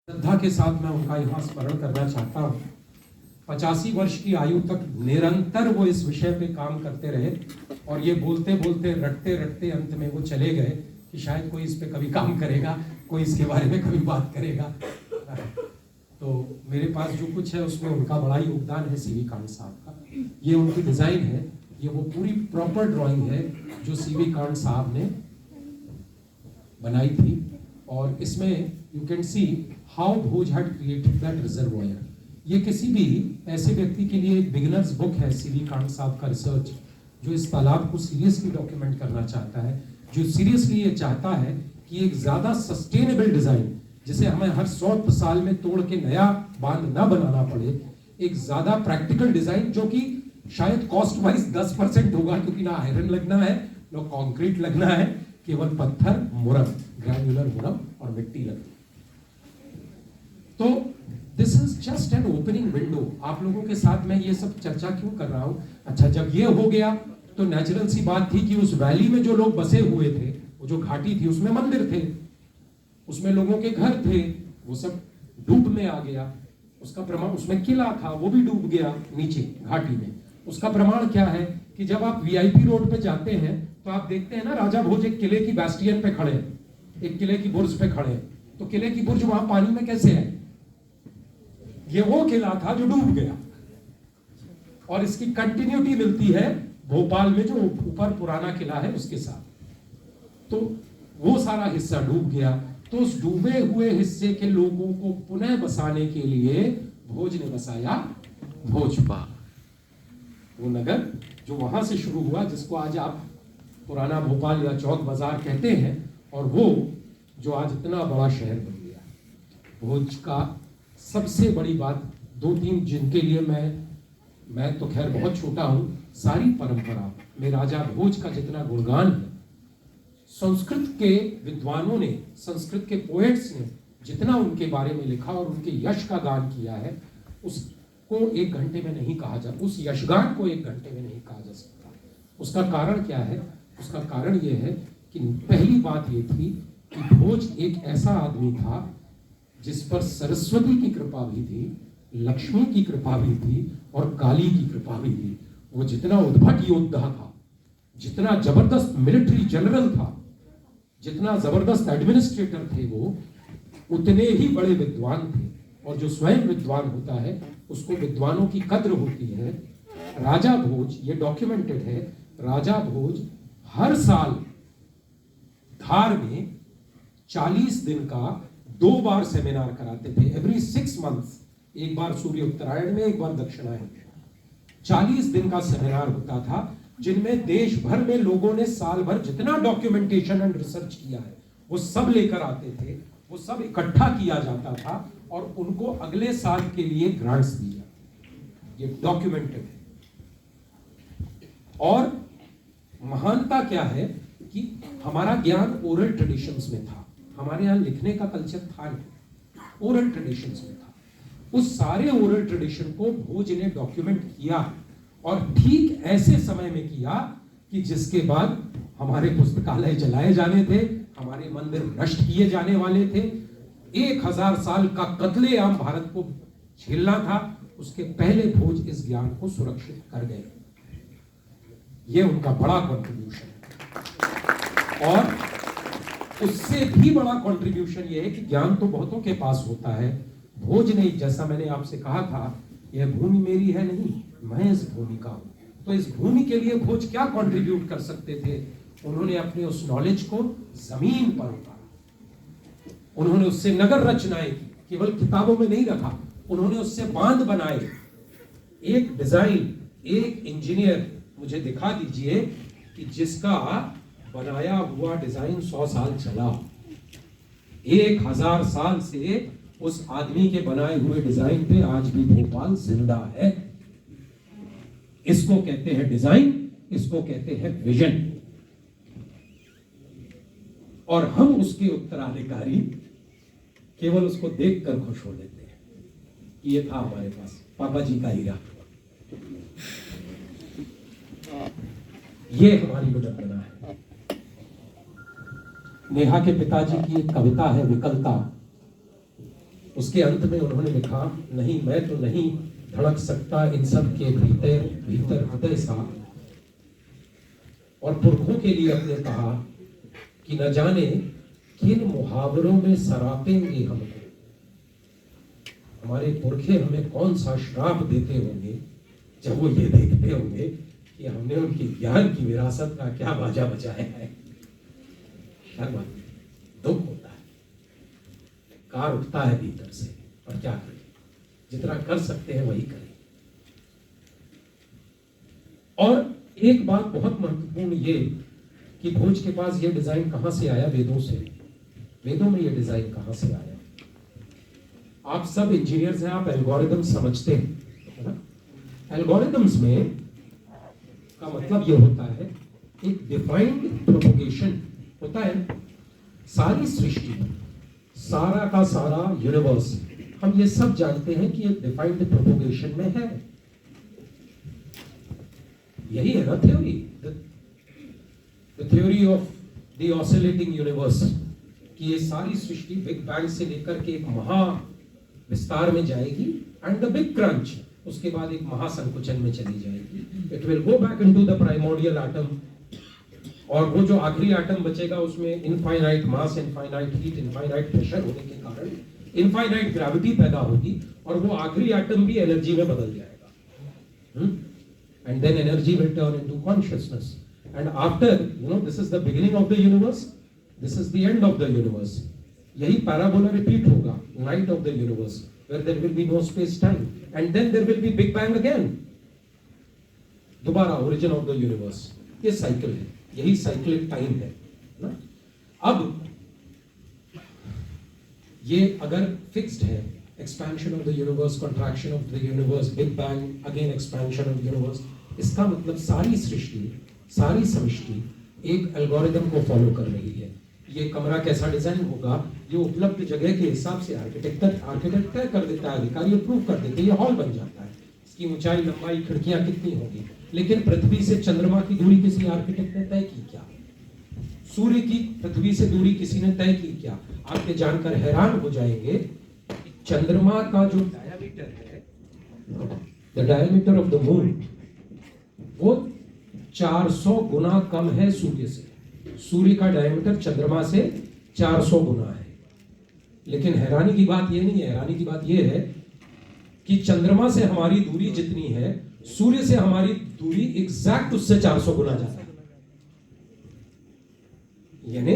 श्रद्धा के साथ मैं उनका यहाँ स्मरण करना चाहता हूँ। 85 वर्ष की आयु तक निरंतर वो इस विषय पे काम करते रहे और ये बोलते बोलते रटते रटते अंत में वो चले गए कि शायद कोई इस पे कभी काम करेगा, कोई इसके बारे में कभी बात करेगा। तो मेरे पास जो कुछ है उसमें उनका बड़ा योगदान है, सीवी कांत साहब का। ये उनकी डिजाइन है, ये वो पूरी प्रॉपर ड्राइंग है जो सीवी कांत साहब ने बनाई थी। और इसमें you can see how Bhoj had created that reservoir. ये किसी भी ऐसे व्यक्ति के लिए एक बिगिनर्स बुक है, सीवी कांत साहब का रिसर्च, जो इस तालाब को सीरियसली डॉक्यूमेंट करना चाहता है, जो सीरियसली ये चाहता है कि एक ज्यादा सस्टेनेबल डिजाइन, जिसे हमें हर 100 साल में तोड़ के नया बांध ना बनाना पड़े, एक ज्यादा प्रैक्टिकल डिजाइन जो कि शायद कॉस्ट वाइज 10% होगा, क्योंकि ना आयरन लगना है ना कंक्रीट लगना है, केवल पत्थर, मुरम, ग्रैन्युलर मुरम और मिट्टी लगती। तो this is just an opening window. आप लोगों के साथ मैं ये सब चर्चा क्यों कर रहा हूं? अच्छा, जब ये हो गया तो नेचुरल सी बात थी कि उस वैली में जो लोग बसे हुए थे, वो जो घाटी थी, उसमें मंदिर थे, उसमें लोगों के घर थे, वो सब डूब में आ गया। उसका प्रमाण, उसमें किला था, वो भी डूब गया नीचे घाटी में। उसका प्रमाण क्या है कि जब आप वीआईपी रोड पे जाते हैं तो आप देखते हैं ना, राजा भोज एक किले की बैस्टियन पे खड़े हैं, एक किले की बुर्ज पे खड़े हैं। तो किले की बुर्ज वहां पानी में कैसे है? ये वो किला था जो डूब गया। और इसकी कंटिन्यूटी मिलती है भोपाल में जो ऊपर पुराना किला है उसके साथ। तो वो सारा हिस्सा डूब गया। तो उस डूबे हुए हिस्से के लोगों को पुनः बसाने के लिए भोज ने बसाया भोजपा, वो नगर जो वहां से शुरू हुआ, जिसको आज आप पुराना भोपाल या चौक बाजार कहते हैं, और वो जो आज इतना बड़ा शहर बन गया। भोज का सबसे बड़ी बात, 2-3 जिनके लिए मैं तो खैर बहुत छोटा हूं, सारी परंपरा में राजा भोज का जितना गुणगान है, संस्कृत के विद्वानों ने, संस्कृत के पोएट्स ने जितना उनके बारे में लिखा और उनके यश का गान किया है, उसको 1 घंटे में नहीं कहा जा, उस यशगान को 1 घंटे में नहीं कहा जा सकता। उसका कारण क्या है? उसका कारण यह है कि पहली बात यह थी कि भोज एक ऐसा आदमी था जिस पर सरस्वती की कृपा भी थी, लक्ष्मी की कृपा भी थी और काली की कृपा भी थी। वो जितना उद्भट योद्धा था, जितना जबरदस्त मिलिट्री जनरल था, जितना जबरदस्त एडमिनिस्ट्रेटर थे, वो उतने ही बड़े विद्वान थे। और जो स्वयं विद्वान होता है उसको विद्वानों की कद्र होती है। राजा भोज, ये डॉक्यूमेंटेड है, राजा भोज हर साल धार में 40 दिन का 2 बार सेमिनार कराते थे। एवरी 6 मंथ्स, एक बार सूर्य उत्तरायण में, एक बार दक्षिणायन में। 40 दिन का सेमिनार होता था, जिनमें देश भर में लोगों ने साल भर जितना डॉक्यूमेंटेशन एंड रिसर्च किया है वो सब लेकर आते थे, वो सब इकट्ठा किया जाता था और उनको अगले साल के लिए ग्रांट्स दी जाती। ये डॉक्यूमेंटेड है। और महानता क्या है कि हमारा ज्ञान ओरल ट्रेडिशंस में था, हमारे यहाँ लिखने का कल्चर था नहीं, ओरल ट्रेडिशंस में था। उस सारे ओरल ट्रेडिशन को भोज ने डॉक्यूमेंट किया और ठीक ऐसे समय में किया कि जिसके बाद हमारे पुस्तकालय जलाए जाने थे, हमारे मंदिर नष्ट किए जाने वाले थे, 1000 साल का कत्लेआम भारत को झेलना था। उसके पहले भोज इस ज्ञान को सुरक्षित कर गए। यह उनका बड़ा कंट्रीब्यूशन है। और उससे भी बड़ा कंट्रीब्यूशन यह है कि ज्ञान तो बहुतों के पास होता है, भोज ने, जैसा मैंने आपसे कहा था, यह भूमि मेरी है नहीं, मैं इस भूमि का हूं। तो इस भूमि के लिए भोज क्या कंट्रीब्यूट कर सकते थे? उन्होंने अपने उस नॉलेज को जमीन पर उतारा, उन्होंने उससे नगर रचनाएं की, केवल किताबों में नहीं रखा, उन्होंने उससे बांध बनाए। एक डिजाइन, एक इंजीनियर मुझे दिखा दीजिए कि जिसका बनाया हुआ डिजाइन 100 साल चला। 1000 साल से उस आदमी के बनाए हुए डिजाइन पे आज भी भोपाल जिंदा है। इसको कहते हैं डिजाइन, इसको कहते हैं विजन। और हम उसके उत्तराधिकारी केवल उसको देखकर खुश हो लेते हैं कि ये था हमारे पास पापा जी का हीरा। ये हमारी विडंबना है। नेहा के पिताजी की एक कविता है, विकलता। उसके अंत में उन्होंने लिखा, नहीं मैं तो नहीं धड़क सकता इन सब के भीतर भीतर हृदय सा, और पुरखों के लिए अपने कहा कि न जाने किन मुहावरों में सरापेंगे हमको, हमारे पुरखे हमें कौन सा श्राप देते होंगे जब वो ये देखते होंगे कि हमने उनकी ज्ञान की विरासत का क्या बाजा बचाया है। शर्म आती है, दुख होता है, कार उठता है भीतर से, और क्या करें, जितना कर सकते हैं वही करें। और एक बात बहुत महत्वपूर्ण ये कि भोज के पास ये डिजाइन कहां से आया, वेदों से। वेदों में ये डिजाइन कहां से आया? आप सब इंजीनियर्स हैं, आप एल्गोरिदम समझते हैं, है ना? एल्गोरिदम्स में का मतलब ये होता है एक डिफाइंड प्रोपोगेशन होता है। सारी सृष्टि, सारा का सारा यूनिवर्स, हम ये सब जानते हैं कि एक डिफाइंड प्रोपोगेशन में है। यही है ना theory, the theory of the oscillating universe, कि ये सारी सृष्टि बिग बैंग से लेकर के एक महा विस्तार में जाएगी एंड द बिग क्रंच, उसके बाद एक महासंकुचन में चली जाएगी। It will go back into the primordial atom, और वो जो आखिरी एटम बचेगा उसमें इनफाइनाइट मास, इनफाइनाइट हीट, इनफाइनाइट प्रेशर होने के कारण इनफाइनाइट ग्रेविटी पैदा होगी, और वो आखिरी एटम भी एनर्जी में बदल जाएगा। And then energy will turn into consciousness. And after, this is the beginning of the universe, this is the end of the universe. यही parabola repeat होगा, night of the universe, where there will be no space time, and then there will be big bang again. दोबारा origin of the universe. ये cycle है, यही cyclic time है ना? अब ये अगर fixed है, expansion of the universe, contraction of the universe, big bang, again expansion of the universe, इसका मतलब सारी सृष्टि, सारी सृष्टि एक एल्गोरिदम को फॉलो कर रही है। ये कमरा कैसा डिजाइन होगा, ये उपलब्ध जगह के हिसाब से आर्किटेक्ट तय कर देता है, अधिकारी अप्रूव कर देते हैं, ये हॉल बन जाता है। इसकी ऊंचाई, लंबाई, खिड़कियां कितनी होगी। लेकिन पृथ्वी से चंद्रमा की दूरी किसी आर्किटेक्ट ने तय की क्या? सूर्य की पृथ्वी से दूरी किसी ने तय की क्या? आप ये जानकर हैरान हो जाएंगे, चंद्रमा का जो डायमीटर है, the diameter of the moon, वो 400 गुना कम है सूर्य से। सूर्य का डायमीटर चंद्रमा से 400 गुना है। लेकिन हैरानी की बात ये नहीं है, हैरानी की बात ये है कि चंद्रमा से हमारी दूरी जितनी है, सूर्य से हमारी दूरी एग्जैक्ट उससे 400 गुना ज्यादा है। यानी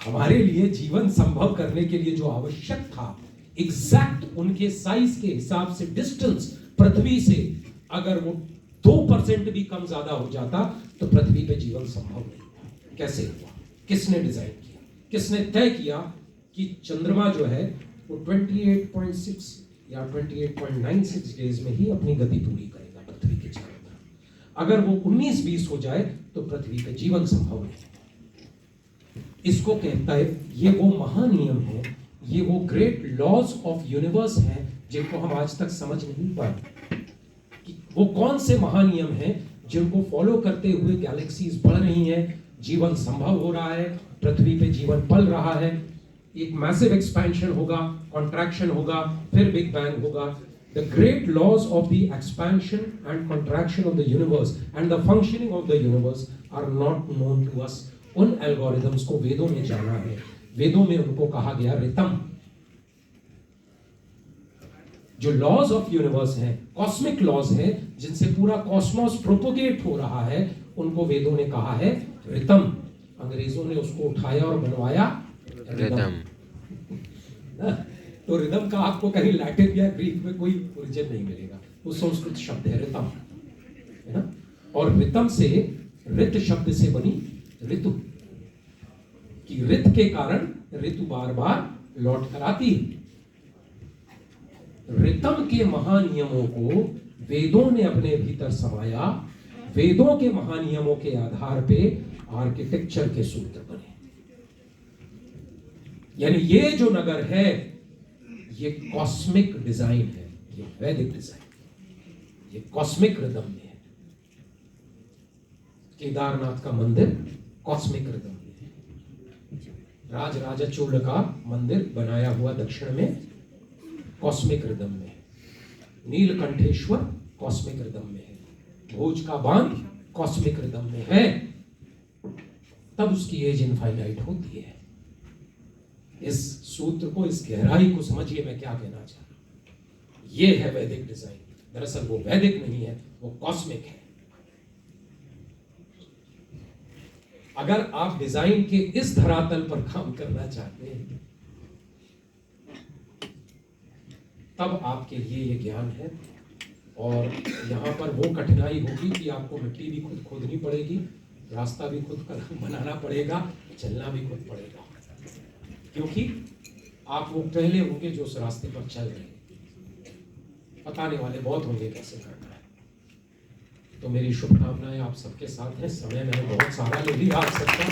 हमारे लिए जीवन संभव करने के लिए जो आवश्यक था, एग्जैक्ट उनके साइज के हिसाब से डिस्टेंस पृथ्वी से अगर वो 2% भी कम ज्यादा हो जाता तो पृथ्वी पे जीवन संभव नहीं। कैसे हुआ? किसने डिजाइन किया? किसने तय किया कि चंद्रमा जो है वो 28.6 या 28.96 डेज में ही अपनी गति पूरी करेगा पृथ्वी के चारों तरफ। अगर वो 19-20 हो जाए तो पृथ्वी पे जीवन संभव नहीं। इसको कहता है, ये वो महानियम है, ये वो ग्रेट लॉज ऑफ यूनिवर्स हैं जिनको हम आज तक समझ नहीं पाए। वो कौन से महानियम हैं जिनको फॉलो करते हुए गैलेक्सीज बढ़ रही हैं, जीवन संभव हो रहा है, पृथ्वी पे जीवन पल रहा है। एक मैसिव एक्सपेंशन होगा, कॉन्ट्रैक्शन होगा, फिर बिग बैंग होगा। The great laws of the expansion and contraction of the universe and the functioning of the universe are not known to us. उन एल्गोरिदम्स को वेदों में जाना है। वेदों में उनको कहा गया ऋतम। जो लॉज ऑफ यूनिवर्स हैं, कॉस्मिक लॉज हैं, जिनसे पूरा कॉस्मोस प्रोपोगेट हो रहा है, उनको वेदों ने कहा है ऋतम। अंग्रेजों ने उसको उठाया और बनवाया रिदम। तो रिदम का आपको कहीं लैटिन या ग्रीक में कोई ओरिजिन नहीं मिलेगा, वो संस्कृत शब्द है ऋतम, है ना? और ऋतम से, ऋत शब्द से बनी ऋतु, कि ऋत के कारण ऋतु बार बार लौट कर आती है। ऋतम के महानियमों को वेदों ने अपने भीतर समाया। वेदों के महानियमों के आधार पे आर्किटेक्चर के सूत्र बने। यानी ये जो नगर है, ये कॉस्मिक डिजाइन है, ये वैदिक डिजाइन, ये कॉस्मिक रिदम में है। केदारनाथ का मंदिर कॉस्मिक रिदम में है। राजराजा चोल का मंदिर बनाया हुआ दक्षिण में कॉस्मिक रिदम में है, नीलकंठेश्वर कॉस्मिक रिदम में है, भोज का बांध कॉस्मिक रिदम में है, तब उसकी एज इनफाइनाइट होती है। इस सूत्र को, इस गहराई को समझिए मैं क्या कहना चाह रहा हूं। ये है वैदिक डिजाइन। दरअसल वो वैदिक नहीं है, वो कॉस्मिक है। अगर आप डिजाइन के इस धरातल पर काम करना चाहते हैं तब आपके लिए ये ज्ञान है। और यहां पर वो कठिनाई होगी कि आपको मिट्टी भी खुद खोदनी पड़ेगी, रास्ता भी खुद बनाना पड़ेगा, चलना भी खुद पड़ेगा, क्योंकि आप वो पहले होंगे जो उस रास्ते पर चल रहे हैं। बताने वाले बहुत होंगे कैसे करना है। तो मेरी शुभकामनाएं आप सबके साथ हैं। समय मैंने बहुत सारा ले लिया आप सबका।